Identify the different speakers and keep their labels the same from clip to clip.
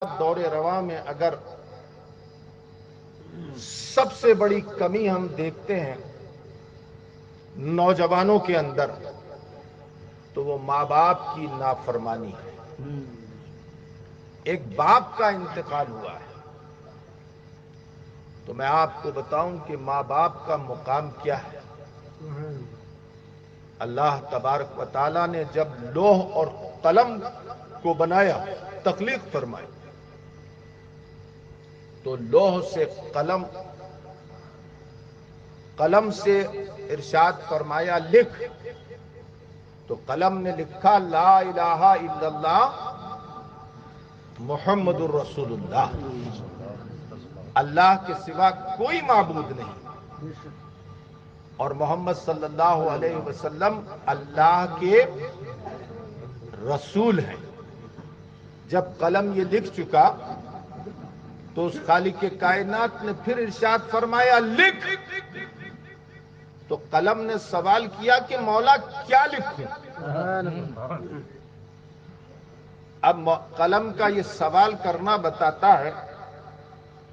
Speaker 1: دور رواں میں اگر سب سے بڑی کمی ہم دیکھتے ہیں نوجوانوں کے اندر تو وہ ماں باپ کی نافرمانی ہے۔ ایک باپ کا انتقال ہوا ہے تو میں آپ کو بتاؤں کہ ماں باپ کا مقام کیا ہے۔ اللہ تبارک و تعالیٰ نے جب لوح اور قلم کو بنایا، تخلیق فرمائی، تو لوح سے قلم سے ارشاد فرمایا لکھ، تو قلم نے لکھا لا الہ الا اللہ محمد الرسول اللہ، اللہ کے سوا کوئی معبود نہیں اور محمد صلی اللہ علیہ وسلم اللہ کے رسول ہیں۔ جب قلم یہ لکھ چکا تو اس خالق کائنات نے پھر ارشاد فرمایا لکھ، تو قلم نے سوال کیا کہ مولا کیا لکھوں؟ اب قلم کا یہ سوال کرنا بتاتا ہے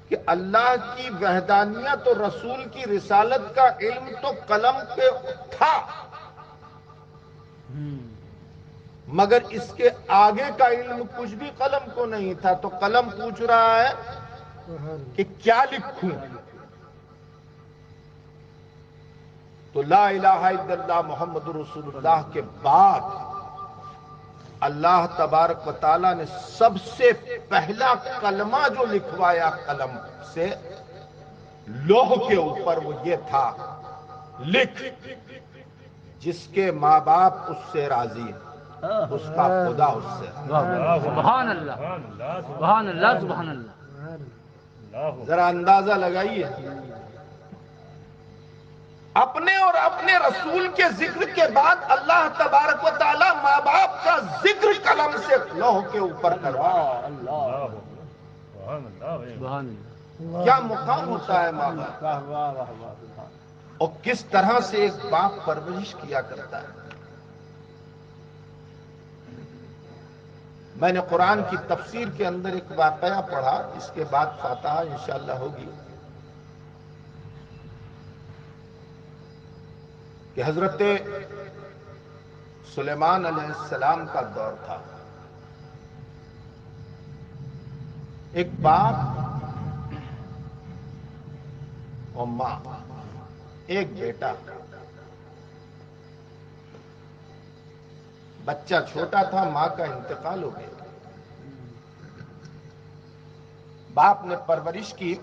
Speaker 1: کہ اللہ کی وحدانیت اور رسول کی رسالت کا علم تو قلم پہ تھا، مگر اس کے آگے کا علم کچھ بھی قلم کو نہیں تھا۔ تو قلم پوچھ رہا ہے کہ کیا لکھوں؟ تو لا الہ الا اللہ محمد رسول اللہ کے بعد اللہ تبارک و تعالیٰ نے سب سے پہلا کلمہ جو لکھوایا قلم سے لوح کے اوپر وہ یہ تھا لکھ، جس کے ماں باپ اس سے راضی ہیں اس کا خدا اس سے۔
Speaker 2: سبحان اللہ سبحان اللہ سبحان اللہ۔
Speaker 1: ذرا اندازہ لگائیے، اپنے اور اپنے رسول کے ذکر کے بعد اللہ تبارک و تعالی ماں باپ کا ذکر قلم سے لوح کے اوپر کروا۔ کیا مقام ہوتا ہے ماں باپ کا، اور کس طرح سے ایک باپ پرورش کیا کرتا ہے۔ میں نے قرآن کی تفسیر کے اندر ایک واقعہ پڑھا، اس کے بعد فاتحہ انشاءاللہ ہوگی، کہ حضرت سلیمان علیہ السلام کا دور تھا۔ ایک باپ اور ماں، ایک بیٹا، بچہ چھوٹا تھا، ماں کا انتقال ہو گیا۔ باپ نے پرورش کی،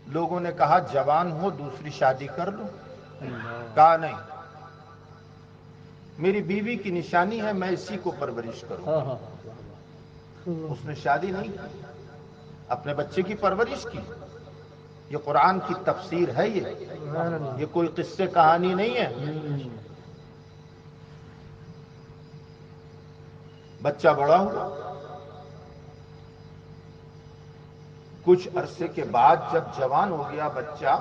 Speaker 1: لوگوں نے کہا جوان ہو دوسری شادی کر لو، کہا نہیں، میری بیوی کی نشانی ہے میں اسی کو پرورش کروں۔ اس نے شادی نہیں کی، اپنے بچے کی پرورش کی۔ یہ قرآن کی تفسیر ہے، یہ کوئی قصے کہانی نہیں ہے۔ بچہ بڑا ہوا، کچھ عرصے کے بعد جب جوان ہو گیا بچہ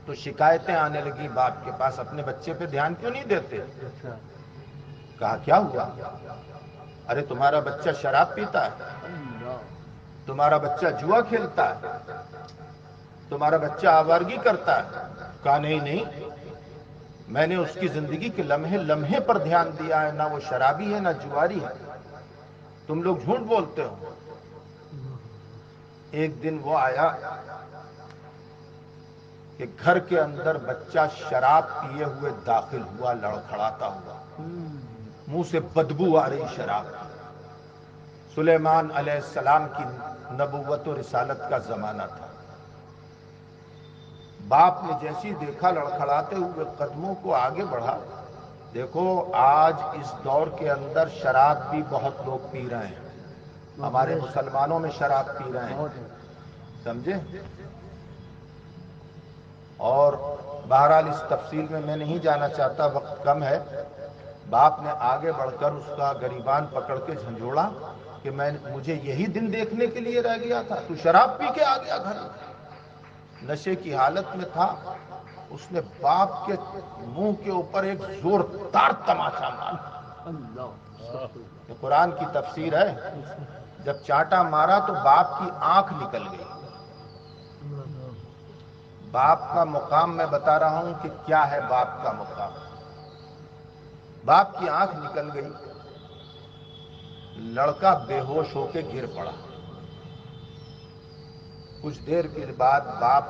Speaker 1: تو شکایتیں آنے لگی باپ کے پاس، اپنے بچے پہ دھیان کیوں نہیں دیتے؟ کہا کیا ہوا؟ ارے تمہارا بچہ شراب پیتا ہے، تمہارا بچہ جوا کھیلتا ہے، تمہارا بچہ آوارگی کرتا ہے۔ کہا نہیں، میں نے اس کی زندگی کے لمحے لمحے پر دھیان دیا ہے، نہ وہ شرابی ہے نہ جواری ہے، تم لوگ جھوٹ بولتے ہو۔ ایک دن وہ آیا کہ گھر کے اندر بچہ شراب پیے ہوئے داخل ہوا، لڑکھڑاتا ہوا، منہ سے بدبو آ رہی شراب۔ سلیمان علیہ السلام کی نبوت و رسالت کا زمانہ تھا۔ باپ نے جیسی دیکھا لڑکھڑاتے ہوئے قدموں کو آگے بڑھا۔ دیکھو آج اس دور کے اندر شراب بھی بہت لوگ پی رہے ہیں، ہمارے مسلمانوں میں شراب پی رہے ہیں، سمجھے؟ اور بہرحال اس تفصیل میں نہیں جانا چاہتا، وقت کم ہے۔ باپ نے آگے بڑھ کر اس کا گریبان پکڑ کے جھنجھوڑا کہ مجھے یہی دن دیکھنے کے لیے رہ گیا تھا، تو شراب پی کے آ گیا گھر۔ نشے کی حالت میں تھا، اس نے باپ کے منہ کے اوپر ایک زوردار تماچا مارا۔ یہ قرآن کی تفسیر ہے. جب چانٹا مارا تو باپ کی آنکھ نکل گئی. باپ کا مقام میں بتا رہا ہوں کہ کیا ہے باپ کا مقام. باپ کی آنکھ نکل گئی. لڑکا بے ہوش ہو کے گر پڑا. کچھ دیر کے بعد باپ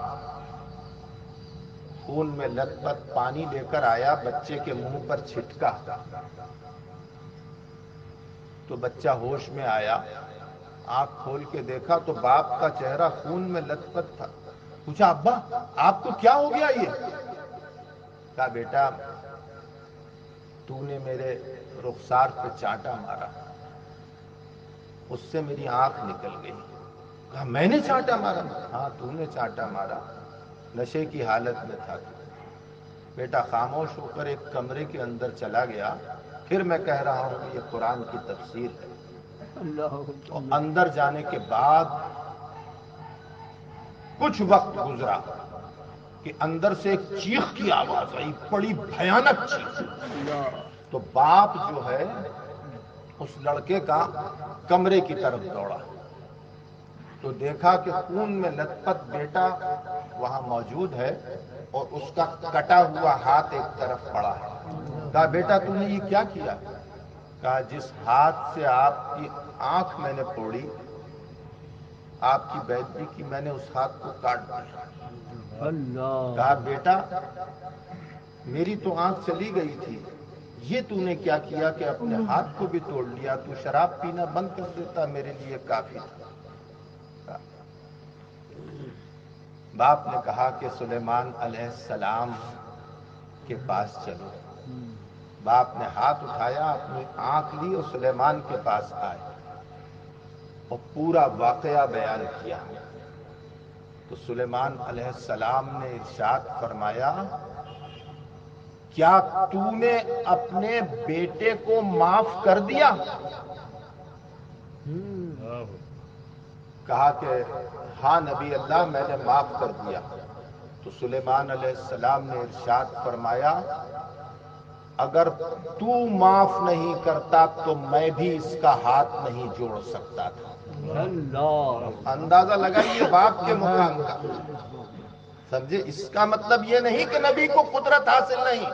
Speaker 1: خون میں لت پت پانی لے کر آیا, بچے کے منہ پر چھٹکا تو بچہ ہوش میں آیا. آنکھ کھول کے دیکھا تو باپ کا چہرہ خون میں لت پت تھا. پوچھا ابا آپ کو کیا ہو گیا؟ یہ کہا بیٹا تو نے میرے رخسار پہ چانٹا مارا, اس سے میری آنکھ نکل گئی. کہا میں نے چانٹا مارا؟ ہاں تو نے چانٹا مارا, نشے کی حالت میں تھا. بیٹا خاموش ہو کر ایک کمرے کے اندر چلا گیا. پھر میں کہہ رہا ہوں کہ یہ قرآن کی تفسیر ہے. اور اندر جانے کے بعد کچھ وقت گزرا کہ اندر سے ایک چیخ کی آواز آئی, بڑی بھیانک چیخ. تو باپ جو ہے اس لڑکے کا کمرے کی طرف دوڑا تو دیکھا کہ خون میں لت پت بیٹا وہاں موجود ہے اور اس کا کٹا ہوا ہاتھ ایک طرف پڑا ہے. کہا بیٹا تم نے یہ کیا کیا؟ کہا جس ہاتھ سے آپ کی آنکھ میں نے پھوڑی, آپ کی بیعزتی کی, میں نے اس ہاتھ کو کاٹ دیا. کہا بیٹا میری تو آنکھ چلی گئی تھی, یہ تو نے کیا کیا کہ اپنے ہاتھ کو بھی توڑ لیا؟ تو شراب پینا بند کر دیتا, میرے لیے کافی تھا. باپ نے کہا کہ سلیمان علیہ السلام کے پاس چلو. باپ نے ہاتھ اٹھایا, اپنی آنکھ لی اور سلیمان کے پاس آئے اور پورا واقعہ بیان کیا. تو سلیمان علیہ السلام نے ارشاد فرمایا کیا تو نے اپنے بیٹے کو معاف کر دیا؟ کہا کہ ہاں نبی اللہ میں نے معاف کر دیا. تو سلیمان علیہ السلام نے ارشاد فرمایا اگر تو معاف نہیں کرتا تو میں بھی اس کا ہاتھ نہیں جوڑ سکتا تھا. اندازہ لگائیے باپ کے مقام کا. سمجھے, اس کا مطلب یہ نہیں کہ نبی کو قدرت حاصل نہیں,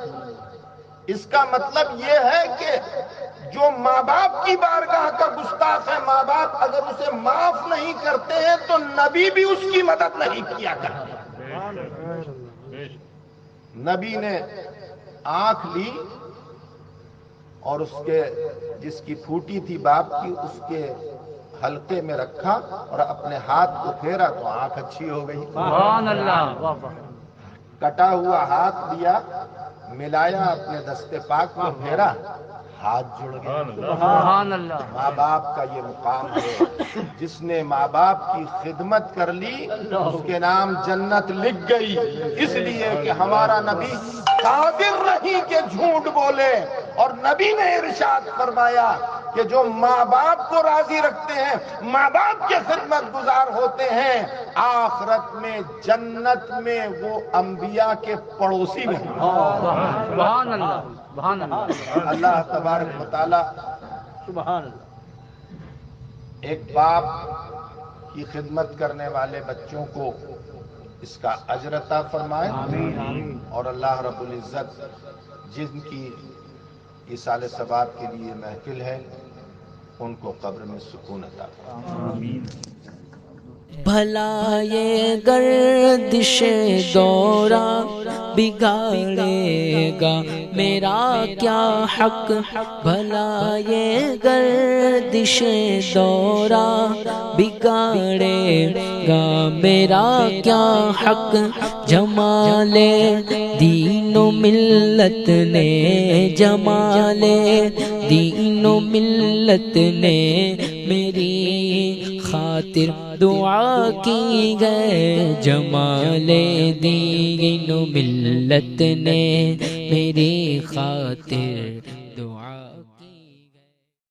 Speaker 1: اس کا مطلب یہ ہے کہ جو ماں باپ کی بارگاہ کا گستاخ ہے, ماں باپ اگر اسے معاف نہیں کرتے ہیں تو نبی بھی اس کی مدد نہیں کیا کرتے. نبی نے آنکھ لی اور اس کے جس کی پھوٹی تھی باپ کی اس کے حلقے میں رکھا اور اپنے ہاتھ کو پھیرا تو آنکھ اچھی ہو گئی.
Speaker 2: سبحان اللہ.
Speaker 1: کٹا ہوا ہاتھ لیا, ملایا, اپنے دستے پاک میں پھیرا, ہاتھ جڑ گیا.
Speaker 2: سبحان اللہ.
Speaker 1: ماں باپ کا یہ مقام ہے, جس نے ماں باپ کی خدمت کر لی اس کے نام جنت لکھ گئی. اس لیے کہ ہمارا نبی قادر نہیں کہ جھوٹ بولے, اور نبی نے ارشاد فرمایا کہ جو ماں باپ کو راضی رکھتے ہیں, ماں باپ کے خدمت گزار ہوتے ہیں, آخرت میں جنت میں وہ انبیاء کے پڑوسی میں.
Speaker 2: سبحان اللہ. سبحان اللہ.
Speaker 1: اللہ تبارک و تعالی
Speaker 2: سبحان اللہ.
Speaker 1: ایک باپ کی خدمت کرنے والے بچوں کو اس کا اجر عطا فرمائے. اور اللہ رب العزت جن کی ایصال ثواب کے لیے محفل ہے ان کو قبر میں سکون عطا فرمائے.
Speaker 3: بھلا یہ گردش دورہ بگاڑے گا میرا کیا حق, بھلا یہ گردش دورہ بگاڑے گا میرا کیا حق, جمال دین و ملت نے, جمال دین و ملت نے میری خاطر دعا کی گئے, جمال دین و ملت نے میری خاطر